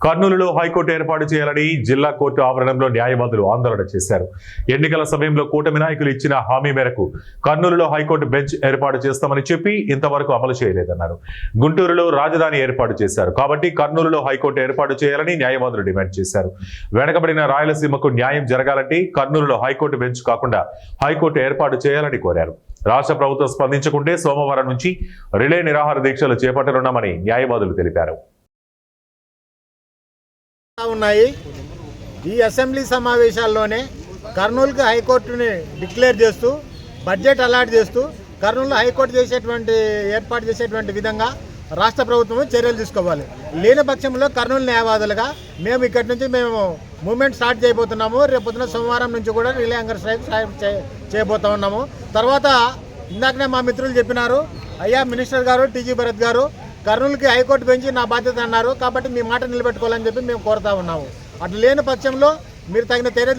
కర్నూలులో హైకోర్టు ఏర్పాటు చేయాలని జిల్లా కోర్టు ఆవరణంలో న్యాయవాదులు ఆందోళన చేశారు. ఎన్నికల సమయంలో కూటమి నాయకులు ఇచ్చిన హామీ మేరకు కర్నూలులో హైకోర్టు బెంచ్ ఏర్పాటు చేస్తామని చెప్పి ఇంతవరకు అమలు చేయలేదన్నారు. గుంటూరులో రాజధాని ఏర్పాటు చేశారు కాబట్టి కర్నూలులో హైకోర్టు ఏర్పాటు చేయాలని న్యాయవాదులు డిమాండ్ చేశారు. వెనకబడిన రాయలసీమకు న్యాయం జరగాలంటే కర్నూలులో హైకోర్టు బెంచ్ కాకుండా హైకోర్టు ఏర్పాటు చేయాలని కోరారు. రాష్ట్ర ప్రభుత్వం స్పందించకుంటే సోమవారం నుంచి రిలే నిరాహార దీక్షలు చేపట్టనున్నామని న్యాయవాదులు తెలిపారు. ఉన్నాయి. ఈ అసెంబ్లీ సమావేశాల్లోనే కర్నూలుకి హైకోర్టుని డిక్లేర్ చేస్తూ బడ్జెట్ అలాట్ చేస్తూ కర్నూలులో హైకోర్టు ఏర్పాటు చేసేటువంటి విధంగా రాష్ట్ర ప్రభుత్వం చర్యలు తీసుకోవాలి. లేని పక్షంలో కర్నూలు న్యాయవాదులుగా మేము ఇక్కడి నుంచి మూవ్మెంట్ స్టార్ట్ చేయబోతున్నాము. రేపొద్దున సోమవారం నుంచి కూడా రిలే హంగర్ స్ట్రైక్ చేయబోతా ఉన్నాము. తర్వాత ఇందాకనే మా మిత్రులు చెప్పినారు, అయ్యా మినిస్టర్ గారు టీజీ భరత్ గారు కర్నూలుకి హైకోర్టు బెంచ్ నా బాధ్యత అన్నారు కాబట్టి మీ మాట నిలబెట్టుకోవాలని చెప్పి మేము కోరుతా ఉన్నాము. అట్లా లేని పక్షంలో మీరు తగిన చర్య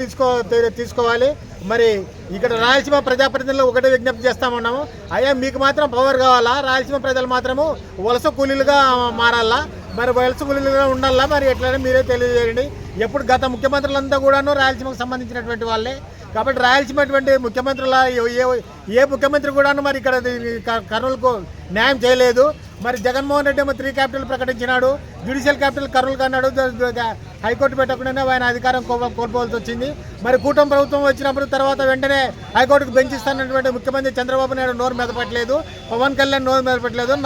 తీసుకోవాలి. మరి ఇక్కడ రాయలసీమ ప్రజాప్రతినిధులు ఒకటే విజ్ఞప్తి చేస్తామన్నాము, అయ్యా మీకు మాత్రం పవర్ కావాలా, రాయలసీమ ప్రజలు మాత్రము వలస కూలీలుగా మారాలా, మరి వలస కూలీలుగా ఉండాలా, మరి ఎట్లయినా మీరే తెలియజేయండి. ఎప్పుడు గత ముఖ్యమంత్రులంతా కూడాను రాయలసీమకు సంబంధించినటువంటి వాళ్ళే కాబట్టి రాయలసీమ ముఖ్యమంత్రుల ఏ ముఖ్యమంత్రి కూడాను మరి ఇక్కడ కర్నూలుకు న్యాయం చేయలేదు. మరి జగన్మోహన్ రెడ్డి ఏమో 3 క్యాపిటల్ ప్రకటించినాడు, జ్యుడిషియల్ క్యాపిటల్ కర్నూలుకు అన్నాడు. హైకోర్టు పెట్టకుండానే ఆయన అధికారం కోల్పోవాల్సి వచ్చింది. మరి కూటమి ప్రభుత్వం వచ్చినప్పుడు తర్వాత వెంటనే హైకోర్టుకు బెంచ్ ఇస్తానటువంటి ముఖ్యమంత్రి చంద్రబాబు నాయుడు నోరు మీద పెట్టలేదు, పవన్ కళ్యాణ్ నోరు మీద పెట్టలేదు,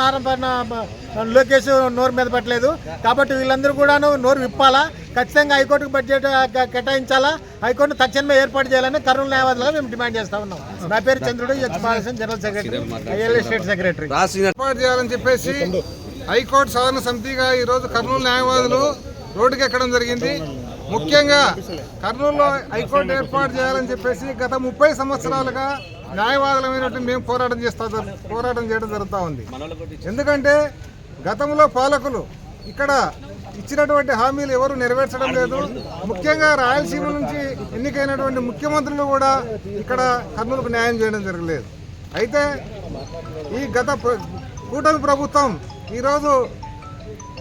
లోకేష్ నోరు మీద పెట్టలేదు. కాబట్టి వీళ్ళందరూ కూడాను నోరు విప్పాలా, ఖచ్చితంగా హైకోర్టుకు బడ్జెట్ కేటాయించాలా, హైకోర్టు తక్షణమే ఏర్పాటు చేయాలని కర్నూలు న్యాయవాదులుగా మేము డిమాండ్ చేస్తా ఉన్నాం. నా పేరు చంద్రుడు, general secretary, ILA state secretary. ఏర్పాటు చేయాలని చెప్పేసి హైకోర్టు సాధారణ సమితిగా ఈరోజు కర్నూలు న్యాయవాదులు రోడ్డుకి ఎక్కడం జరిగింది. ముఖ్యంగా కర్నూలులో హైకోర్టు ఏర్పాటు చేయాలని చెప్పేసి గత 30 సంవత్సరాలుగా న్యాయవాదులమైనటువంటి మేము పోరాటం చేయడం జరుగుతూ ఉంది. ఎందుకంటే గతంలో పాలకులు ఇక్కడ ఇచ్చినటువంటి హామీలు ఎవరు నెరవేర్చడం లేదు. ముఖ్యంగా రాయలసీమ నుంచి ఎన్నికైనటువంటి ముఖ్యమంత్రులు కూడా ఇక్కడ కర్నూలుకు న్యాయం చేయడం జరగలేదు. అయితే ఈ గత కూటమి ప్రభుత్వం ఈరోజు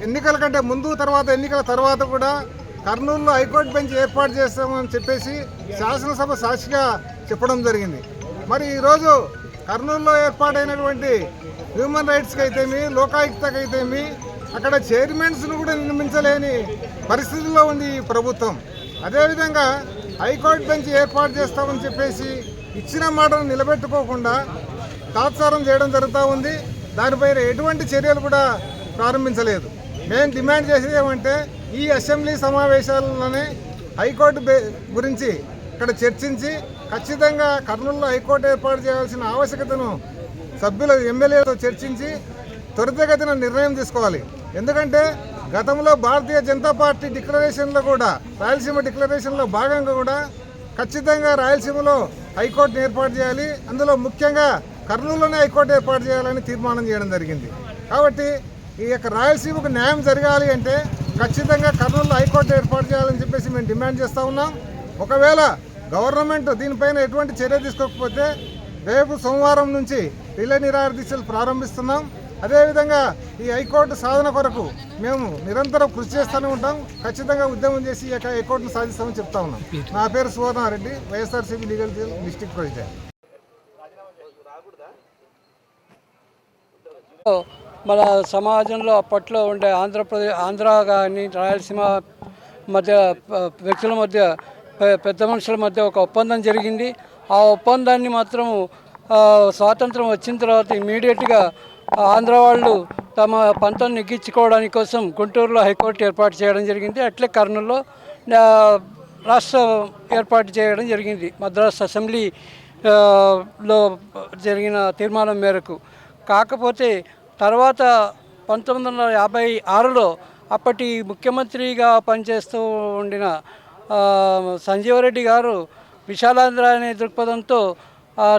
ఎన్నికల కంటే ముందు ఎన్నికల తర్వాత కూడా కర్నూలులో హైకోర్టు బెంచ్ ఏర్పాటు చేస్తామని చెప్పేసి శాసనసభ సాక్షిగా చెప్పడం జరిగింది. మరి ఈరోజు కర్నూలులో ఏర్పాటైనటువంటి హ్యూమన్ రైట్స్కి అయితేమి, లోకాయుక్తకి అయితేమి అక్కడ చైర్మన్స్ను కూడా నియమించలేని పరిస్థితుల్లో ఉంది ఈ ప్రభుత్వం. అదేవిధంగా హైకోర్టు బెంచ్ ఏర్పాటు చేస్తామని చెప్పేసి ఇచ్చిన మాటను నిలబెట్టుకోకుండా తాత్సారం చేయడం జరుగుతూ ఉంది. దానిపైన ఎటువంటి చర్యలు కూడా ప్రారంభించలేదు. మేము డిమాండ్ చేసేది ఏమంటే ఈ అసెంబ్లీ సమావేశాలలోనే హైకోర్టు గురించి ఇక్కడ చర్చించి ఖచ్చితంగా కర్నూలులో హైకోర్టు ఏర్పాటు చేయాల్సిన ఆవశ్యకతను సభ్యుల ఎమ్మెల్యేలతో చర్చించి త్వరితగతిన నిర్ణయం తీసుకోవాలి. ఎందుకంటే గతంలో భారతీయ జనతా పార్టీ డిక్లరేషన్లో కూడా రాయలసీమ డిక్లరేషన్లో భాగంగా కూడా ఖచ్చితంగా రాయలసీమలో హైకోర్టును ఏర్పాటు చేయాలి, అందులో ముఖ్యంగా కర్నూలులోనే హైకోర్టు ఏర్పాటు చేయాలని తీర్మానం చేయడం జరిగింది. కాబట్టి ఈ యొక్క రాయలసీమకు న్యాయం జరగాలి అంటే ఖచ్చితంగా కర్నూలులో హైకోర్టు ఏర్పాటు చేయాలని చెప్పేసి మేము డిమాండ్ చేస్తూ ఉన్నాం. ఒకవేళ గవర్నమెంట్ దీనిపైన ఎటువంటి చర్య తీసుకోకపోతే రేపు సోమవారం నుంచి రిలే నిరాహార దీక్షలు ప్రారంభిస్తున్నాం. అదేవిధంగా ఈ హైకోర్టు సాధన కొరకు మేము నిరంతరం కృషి చేస్తూనే ఉంటాం. ఖచ్చితంగా ఉద్యమం చేసి ఈ యొక్క హైకోర్టును సాధిస్తామని చెప్తా ఉన్నాం. నా పేరు Suvarna Reddy, YSRCP legal cell district president. మన సమాజంలో అప్పట్లో ఉండే ఆంధ్ర కానీ రాయలసీమ మధ్య వ్యక్తుల మధ్య పెద్ద మనుషుల మధ్య ఒక ఒప్పందం జరిగింది. ఆ ఒప్పందాన్ని మాత్రం స్వాతంత్రం వచ్చిన తర్వాత ఇమీడియట్గా ఆంధ్ర వాళ్ళు తమ పంతం నెగ్గించుకోవడానికి కోసం గుంటూరులో హైకోర్టు ఏర్పాటు చేయడం జరిగింది. అట్లే కర్నూలులో రాష్ట్రం ఏర్పాటు చేయడం జరిగింది మద్రాసు అసెంబ్లీలో జరిగిన తీర్మానం మేరకు. కాకపోతే తర్వాత 1956లో అప్పటి ముఖ్యమంత్రిగా పనిచేస్తూ ఉండిన సంజీవరెడ్డి గారు విశాలాంధ్ర అనే దృక్పథంతో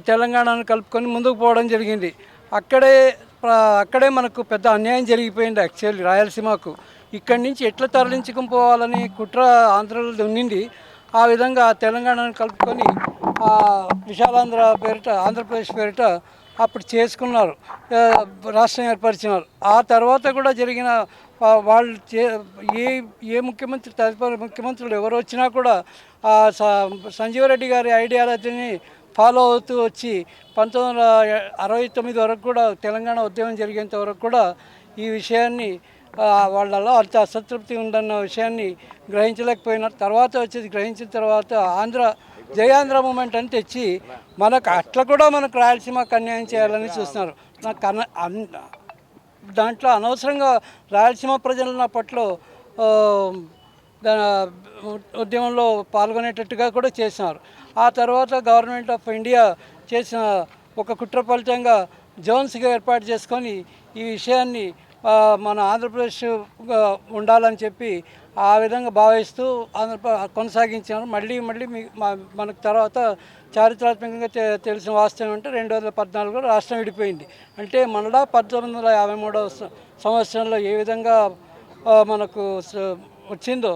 తెలంగాణను కలుపుకొని ముందుకు పోవడం జరిగింది. అక్కడే మనకు పెద్ద అన్యాయం జరిగిపోయింది. యాక్చువల్లీ రాయలసీమకు ఇక్కడి నుంచి ఎట్లా తరలించుకుని పోవాలని కుట్ర ఆంధ్రలో ఉన్నింది. ఆ విధంగా తెలంగాణను కలుపుకొని విశాలాంధ్ర పేరిట, ఆంధ్రప్రదేశ్ పేరిట అప్పుడు చేసుకున్నారు, రాష్ట్రం ఏర్పరిచినారు. ఆ తర్వాత కూడా జరిగిన వాళ్ళు ఏ ముఖ్యమంత్రి, తదుపరి ముఖ్యమంత్రులు ఎవరు వచ్చినా కూడా సంజీవరెడ్డి గారి ఐడియాలజీని ఫాలో అవుతూ వచ్చి 1969 వరకు కూడా తెలంగాణ ఉద్యమం జరిగేంత వరకు కూడా ఈ విషయాన్ని వాళ్ళలో అంత అసంతృప్తి ఉందన్న విషయాన్ని గ్రహించలేకపోయినారు. తర్వాత వచ్చేది గ్రహించిన తర్వాత జయాంధ్ర మూమెంట్ అని తెచ్చి మనకు అట్లా కూడా మనకు రాయలసీమకు అన్యాయం చేయాలని చూస్తున్నారు. దాంట్లో అనవసరంగా రాయలసీమ ప్రజల పట్ల ఉద్యమంలో పాల్గొనేటట్టుగా కూడా చేసినారు. ఆ తర్వాత గవర్నమెంట్ ఆఫ్ ఇండియా చేసిన ఒక కుట్ర ఫలితంగా జోన్స్గా ఏర్పాటు చేసుకొని ఈ విషయాన్ని మన ఆంధ్రప్రదేశ్ ఉండాలని చెప్పి ఆ విధంగా భావిస్తూ కొనసాగించారు. మళ్ళీ మనకు తర్వాత చారిత్రాత్మకంగా తెలిసిన వాస్తవం అంటే 2014 రాష్ట్రం విడిపోయింది. అంటే మనలా 1953వ సంవత్సరంలో ఏ విధంగా మనకు వచ్చిందో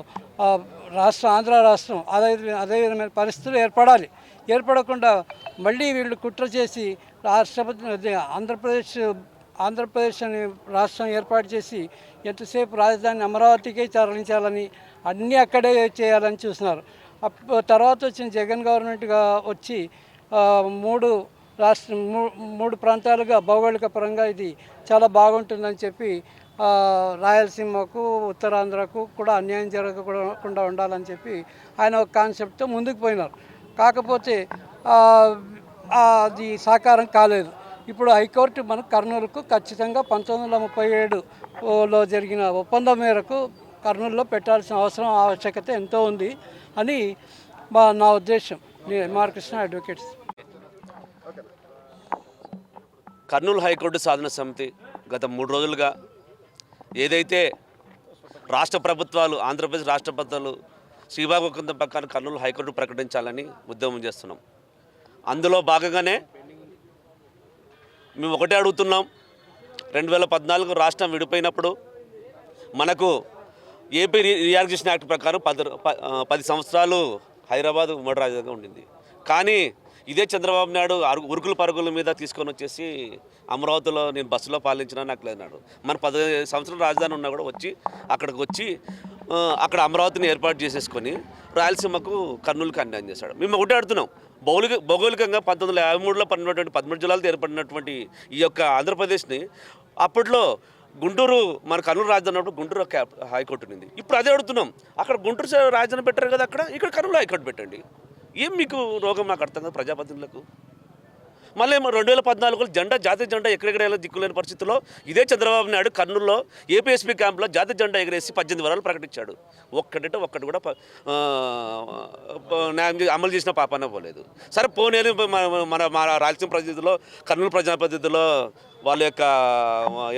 ఆంధ్ర రాష్ట్రం అదే విధమైన పరిస్థితులు ఏర్పడకుండా మళ్ళీ వీళ్ళు కుట్ర చేసి ఆంధ్రప్రదేశ్ అనే రాష్ట్రం ఏర్పాటు చేసి ఎంతసేపు రాజధాని అమరావతికే తరలించాలని, అన్నీ అక్కడే చేయాలని చూస్తున్నారు. తర్వాత వచ్చిన జగన్ గవర్నమెంట్గా వచ్చి మూడు ప్రాంతాలుగా భౌగోళిక పరంగా ఇది చాలా బాగుంటుందని చెప్పి రాయలసీమకు, ఉత్తరాంధ్రకు కూడా అన్యాయం జరగకుండా ఉండాలని చెప్పి ఆయన ఒక కాన్సెప్ట్తో ముందుకు పోయినారు. కాకపోతే అది సాకారం కాలేదు. ఇప్పుడు హైకోర్టు మనకు కర్నూలుకు ఖచ్చితంగా 1937లో జరిగిన ఒప్పందం మేరకు కర్నూలులో పెట్టాల్సిన ఆవశ్యకత ఎంతో ఉంది అని నా ఉద్దేశం. MR Krishna, advocates. Kurnool high court సాధన సమితి గత 3 రోజులుగా ఏదైతే రాష్ట్ర ప్రభుత్వాలు, ఆంధ్రప్రదేశ్ రాష్ట్ర ప్రభుత్వాలు శ్రీబాగ్ ఒప్పందం ప్రకారం కర్నూలు హైకోర్టు ప్రకటించాలని ఉద్యమం చేస్తున్నాం. అందులో భాగంగానే మేము ఒకటే అడుగుతున్నాం. 2014 రాష్ట్రం విడిపోయినప్పుడు మనకు ఏపీ రీఆర్గనైజేషన్ యాక్ట్ ప్రకారం 10 సంవత్సరాలు హైదరాబాద్ ఉమ్మడి రాజధానిగా ఉండింది. కానీ ఇదే చంద్రబాబు నాయుడు ఉరుకుల పరుగుల మీద తీసుకొని వచ్చేసి అమరావతిలో నేను బస్సులో పాలించినా నాకు లేదన్నాడు. మన 10 సంవత్సరాల రాజధాని ఉన్నా కూడా అక్కడికి వచ్చి అక్కడ అమరావతిని ఏర్పాటు చేసేసుకొని రాయలసీమకు కర్నూలుకి అన్యాయం చేశాడు. మేము ఒకటే అడుగుతున్నాం. భౌగోళికంగా 1953లో పడినటువంటి 13 జిల్లాలతో ఏర్పడినటువంటి ఈ యొక్క ఆంధ్రప్రదేశ్ని అప్పట్లో గుంటూరు, మన కర్నూలు రాజధాని ఉన్నప్పుడు గుంటూరు హైకోర్టు ఉంది. ఇప్పుడు అదే అడుగుతున్నాం. అక్కడ గుంటూరు రాజధాని పెట్టారు కదా, ఇక్కడ కర్నూలు హైకోర్టు పెట్టండి. ఏం మీకు రోగం నాకు అర్థం కాదు ప్రజాప్రతినిధులకు. మళ్ళీ 2014లో జాతీయ జెండా ఎక్కడెక్కడ దిక్కులేని పరిస్థితుల్లో ఇదే చంద్రబాబు నాయుడు కర్నూలులో ఏపీఎస్పీ క్యాంపులో జాతీయ జెండా ఎగరేసి 18 వరాలు ప్రకటించాడు. ఒక్కటి కూడా అమలు చేసిన పాపాన పోలేదు. సరే పోనేది మన రాయలసీమ ప్రతినిధుల్లో, కర్నూలు ప్రజాప్రతినిధుల్లో వాళ్ళ యొక్క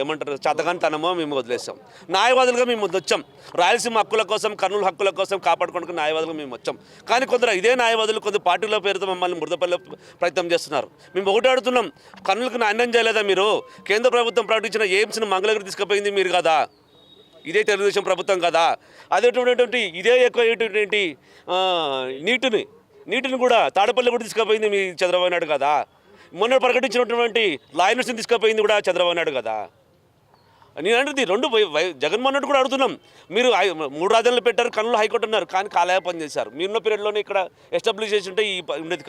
ఏమంటారు చేతగానితనమో మేము వదిలేసాం. న్యాయవాదులుగా మేము వచ్చాం. రాయలసీమ హక్కుల కోసం, కర్నూలు హక్కుల కోసం కాపాడుకోవడానికి న్యాయవాదులుగా మేము వచ్చాం. కానీ ఇదే న్యాయవాదులు కొంత పార్టీల పేరుతో మమ్మల్ని మృదపల్లె ప్రయత్నం చేస్తున్నారు. మేము ఒకటి అడుగుతున్నాం. కర్నూలుకు అన్యాయం చేయలేదా మీరు? కేంద్ర ప్రభుత్వం ప్రకటించిన ఎయిమ్స్ని మంగళగిరి తీసుకుపోయింది మీరు కదా, ఇదే తెలుగుదేశం ప్రభుత్వం కదా. అదేటువంటి ఇదే ఎక్కువ నీటిని కూడా తాడపల్లి కూడా తీసుకుపోయింది మీ చంద్రబాబు నాయుడు కదా. మొన్న ప్రకటించినటువంటి లా యూనివర్సిటీని తీసుకుపోయింది కూడా చంద్రబాబు నాయుడు కదా. నేను అంటే జగన్మోహన్ రెడ్డి కూడా అడుగుతున్నాం. మీరు 3 రాజధానులు పెట్టారు, కర్నూలు హైకోర్టు అన్నారు, కానీ కాలయాపన చేశారు. మీరున్న పీరియడ్లోనే ఇక్కడ ఎస్టాబ్లిష్ చేసి ఉంటే ఈ ఉండేది.